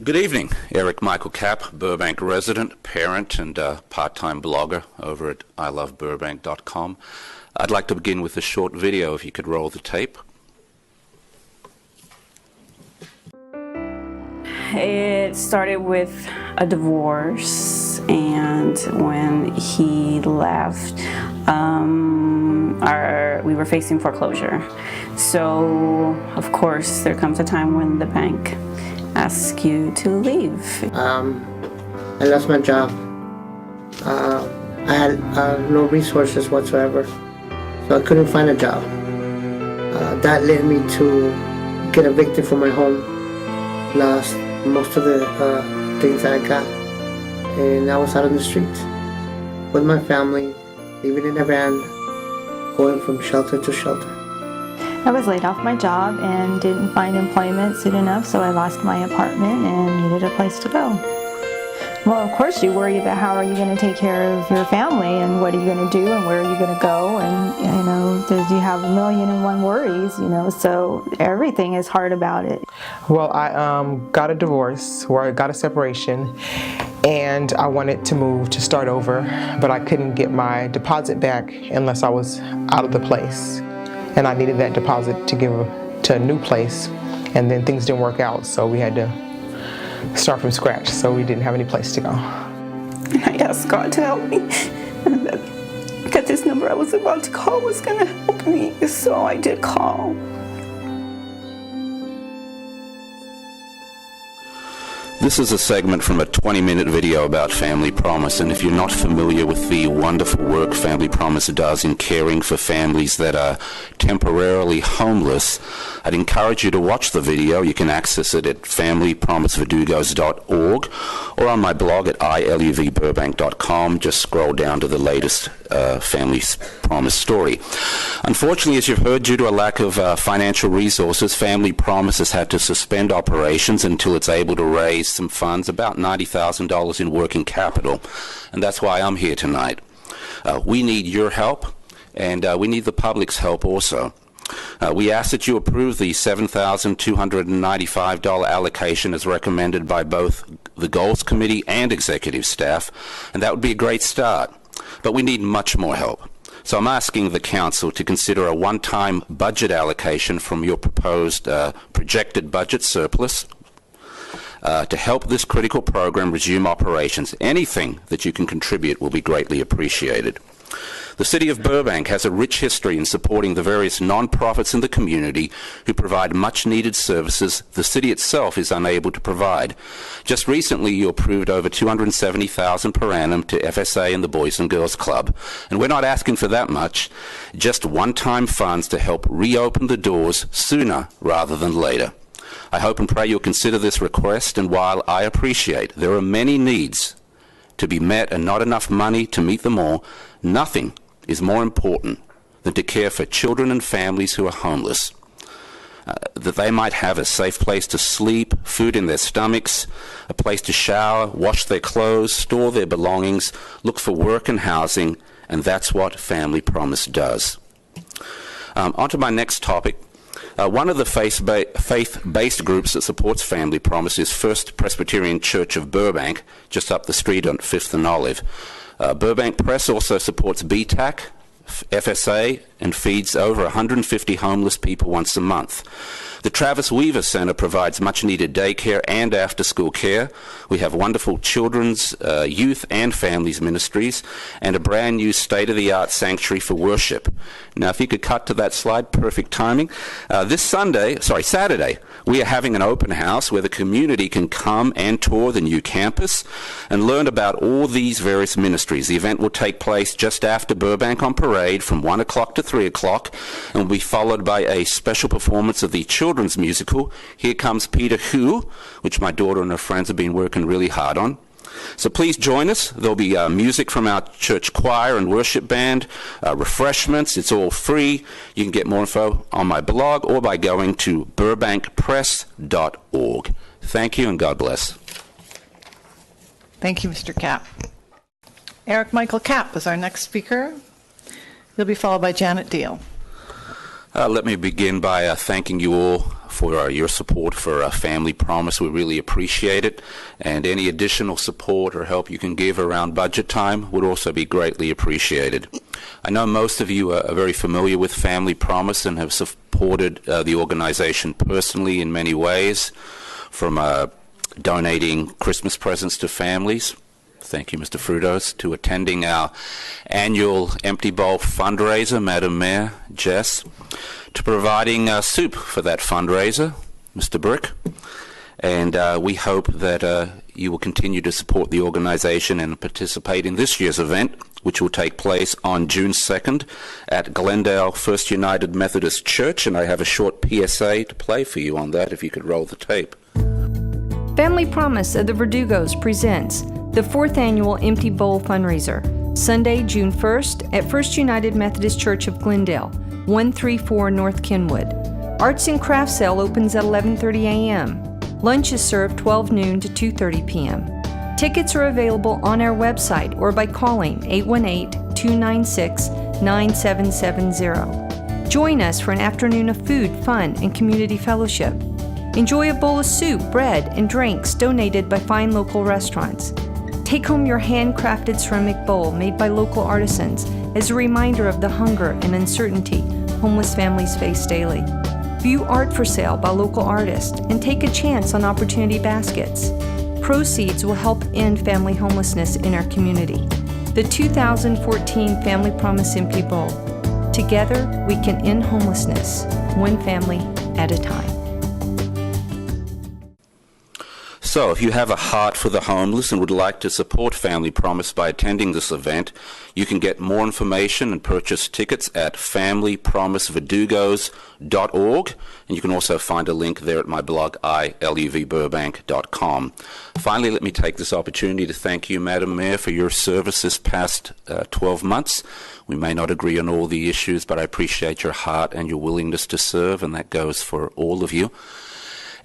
Good evening. Eric Michael Kapp, Burbank resident, parent, and part-time blogger over at iloveburbank.com. I'd like to begin with a short video, if you could roll the tape. It started with a divorce, and when he left, we were facing foreclosure. So, of course, there comes a time when the bank asks you to leave. I lost my job. I had no resources whatsoever, so I couldn't find a job. That led me to get evicted from my home. Lost most of the things that I got, and I was out on the streets with my family, living in a van, going from shelter to shelter. I was laid off my job and didn't find employment soon enough, so I lost my apartment and needed a place to go. Well, of course you worry about how are you going to take care of your family and what are you going to do and where are you going to go, and you have 1,000,001 worries, so everything is hard about it. Well, I got a divorce, or I got a separation, and I wanted to move to start over, but I couldn't get my deposit back unless I was out of the place. And I needed that deposit to give to a new place, and then things didn't work out, so we had to start from scratch, so we didn't have any place to go. And I asked God to help me, and that this number I was about to call was going to help me, so I did call. This is a segment from a 20-minute video about Family Promise, and if you're not familiar with the wonderful work Family Promise does in caring for families that are temporarily homeless, I'd encourage you to watch the video. You can access it at familypromiseverdugos.org or on my blog at iloveburbank.com. Just scroll down to the latest Family Promise story. Unfortunately, as you've heard, due to a lack of financial resources, Family Promise has had to suspend operations until it's able to raise some funds, about $90,000 in working capital, and that's why I'm here tonight. We need your help, and we need the public's help also. We ask that you approve the $7,295 allocation as recommended by both the Goals Committee and executive staff, and that would be a great start. But we need much more help. So I'm asking the Council to consider a one-time budget allocation from your proposed projected budget surplus to help this critical program resume operations. Anything that you can contribute will be greatly appreciated. The City of Burbank has a rich history in supporting the various non-profits in the community who provide much-needed services the city itself is unable to provide. Just recently, you approved over $270,000 per annum to FSA and the Boys and Girls Club. And we're not asking for that much, just one-time funds to help reopen the doors sooner rather than later. I hope and pray you'll consider this request, and while I appreciate there are many needs to be met and not enough money to meet them all, nothing is more important than to care for children and families who are homeless, that they might have a safe place to sleep, food in their stomachs, a place to shower, wash their clothes, store their belongings, look for work and housing, and that's what Family Promise does. On to my next topic. One of the faith-based groups that supports Family Promise is First Presbyterian Church of Burbank, just up the street on 5th and Olive. Burbank Press also supports BTAC, FSA, and feeds over 150 homeless people once a month. The Travis Weaver Center provides much-needed daycare and after-school care. We have wonderful children's, youth, and families ministries, and a brand-new state-of-the-art sanctuary for worship. Now, if you could cut to that slide, perfect timing. Saturday, we are having an open house where the community can come and tour the new campus and learn about all these various ministries. The event will take place just after Burbank on Parade from 1 o'clock to 3 o'clock and will be followed by a special performance of the children's musical, Here Comes Peter Who, which my daughter and her friends have been working really hard on. So please join us. There'll be music from our church choir and worship band, refreshments. It's all free. You can get more info on my blog or by going to burbankpress.org. Thank you and God bless. Thank you, Mr. Kapp. Eric Michael Kapp is our next speaker. He'll be followed by Janet Deal. Let me begin by thanking you all for your support for Family Promise. We really appreciate it, and any additional support or help you can give around budget time would also be greatly appreciated. I know most of you are very familiar with Family Promise and have supported the organization personally in many ways, from donating Christmas presents to families. Thank you, Mr. Frutos, to attending our annual Empty Bowl fundraiser, Madam Mayor Jess, to providing soup for that fundraiser, Mr. Brick. And we hope that you will continue to support the organization and participate in this year's event, which will take place on June 2nd at Glendale First United Methodist Church. And I have a short PSA to play for you on that, if you could roll the tape. Family Promise of the Verdugos presents the 4th Annual Empty Bowl Fundraiser, Sunday, June 1st at First United Methodist Church of Glendale, 134 North Kenwood. Arts and Crafts Sale opens at 11:30 a.m. Lunch is served 12 noon to 2:30 p.m. Tickets are available on our website or by calling 818-296-9770. Join us for an afternoon of food, fun, and community fellowship. Enjoy a bowl of soup, bread, and drinks donated by fine local restaurants. Take home your handcrafted ceramic bowl made by local artisans as a reminder of the hunger and uncertainty homeless families face daily. View art for sale by local artists and take a chance on opportunity baskets. Proceeds will help end family homelessness in our community. The 2014 Family Promise Empty Bowl. Together, we can end homelessness, one family at a time. So, if you have a heart for the homeless and would like to support Family Promise by attending this event, you can get more information and purchase tickets at familypromiseverdugos.org, and you can also find a link there at my blog, iluvburbank.com. Finally, let me take this opportunity to thank you, Madam Mayor, for your service this past 12 months. We may not agree on all the issues, but I appreciate your heart and your willingness to serve, and that goes for all of you.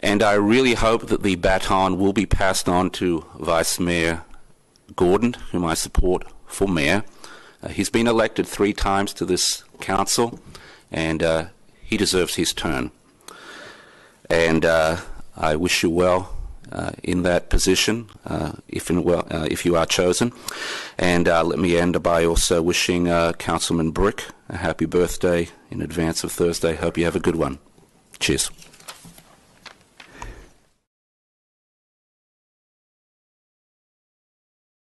And I really hope that the baton will be passed on to Vice Mayor Gordon, whom I support for mayor. He's been elected 3 times to this council, and he deserves his turn. And I wish you well in that position, if you are chosen. And let me end by also wishing Councilman Brick a happy birthday in advance of Thursday. Hope you have a good one. Cheers.